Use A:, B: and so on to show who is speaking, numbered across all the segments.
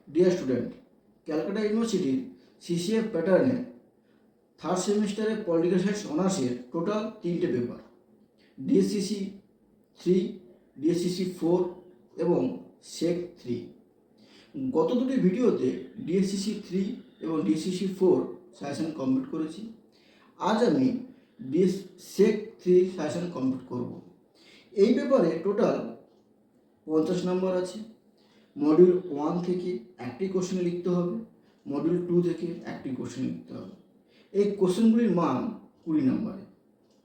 A: Dear student, Calcutta ইউনিভার্সিটির CCF প্যাটার্নে third সেমিস্টারে পলিটিক্যাল সায়েন্স অনার্সের টোটাল 3টে পেপার, ডিএসসিসি 3, ডিএসসিসি 4 এবং সেক 3। গত দুটি ভিডিওতে ডিএসসিসি 3 এবং ডিএসসিসি 4 সাজেশন কমপ্লিট করেছি। আজ আমি সেক 3 সাজেশন কমপ্লিট করব। এই পেপারে টোটাল 50 নম্বর আছে। মডিউল 1 থেকে একটি কোশ্চেন লিখতে হবে, মডিউল 2 থেকে একটি কোশ্চেন লিখতে হবে। এই কোশ্চেনগুলির মান 20 নম্বরে।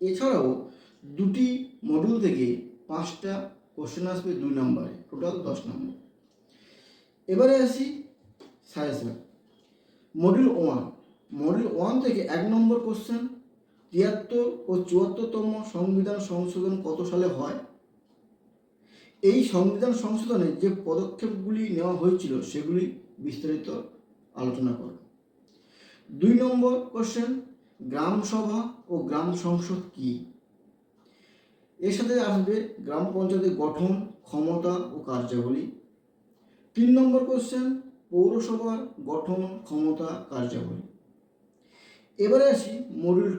A: এছাড়াও দুটি মডিউল থেকে 5টা কোশ্চেন আসবে 2 নম্বরে, টোটাল 10 নম্বর। এবারে আসি সাজেশন। মডিউল 1 থেকে 1 নম্বর কোশ্চেন, 73 ও 74তম সংবিধান সংশোধন কত সালে হয়? এই সংবিধান সংশোধনে যে পদক্ষেপগুলি নেওয়া হয়েছিল সেগুলি বিস্তারিত আলোচনা করব। 2 নম্বর কোশ্চেন, গ্রাম সভা ও গ্রাম সংসদ কি? এর সাথে আসবে গ্রাম পঞ্চায়েতের গঠন, ক্ষমতা ও কার্যাবলী। 3 নম্বর কোশ্চেন, পৌরসভার গঠন, ক্ষমতা, কার্যাবলী। এবারে আসি মডিউল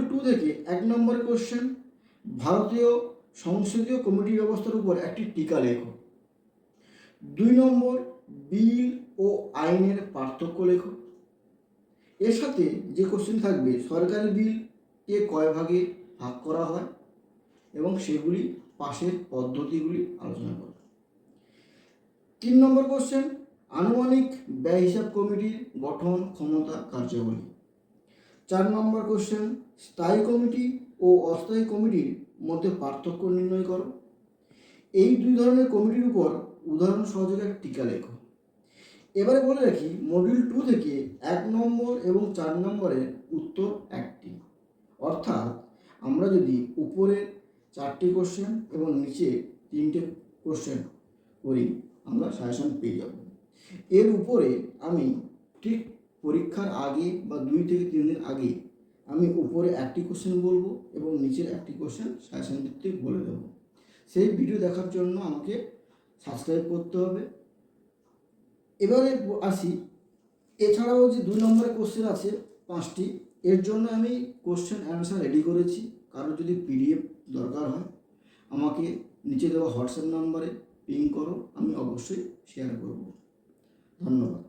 A: 2 থেকে 1 নম্বর কোশ্চেন, ভারতীয় সংসদীয় কমিটি ব্যবস্থার উপর একটি টিকা লেখো। 2 নম্বর, বিল ও আইনের পার্থক্য লেখো। এর সাথে যে কোশ্চেন থাকবে, সরকারি বিলকে কয় ভাগে ভাগ করা হয় এবং সেগুলি পাশের পদ্ধতিগুলি আলোচনা করো। 3 নম্বর কোশ্চেন, আনুমানিক ব্যয় হিসাব কমিটির গঠন, ক্ষমতা, কার্যাবলী। 4 নম্বর কোশ্চেন, স্থায়ী কমিটি ও অস্থায়ী কমিটির মধ্যে পার্থক্য নির্ণয় করো। এই 2 ধরনের কমিটির উপর উদাহরণ সহযোগে একটা টিকা লেখো। এবারে বলে রাখি, মডিউল 2 থেকে 1 নম্বর এবং 4 নম্বরের উত্তর একটি। অর্থাৎ আমরা যদি উপরে 4টি কোশ্চেন এবং নিচে 3টে কোশ্চেন করি, আমরা সাজেশন পেয়ে যাব। এর উপরে আমি ঠিক পরীক্ষার আগে বা 2 থেকে 3 দিন আগে আমি উপরে একটি কোশ্চেন বলবো এবং নিচের একটি কোশ্চেন সাজেশন দিতে বলে দেবো। সেই ভিডিও দেখার জন্য আমাকে সাবস্ক্রাইব করতে হবে। এবারে আসি, এছাড়াও যে 2 নম্বরের কোশ্চেন আছে 5টি, এর জন্য আমি কোশ্চেন অ্যান্সার রেডি করেছি। কারো যদি পিডিএফ দরকার হয় আমাকে নিচে দেওয়া হোয়াটসঅ্যাপ নাম্বারে পিং করো, আমি অবশ্যই শেয়ার করব। ধন্যবাদ।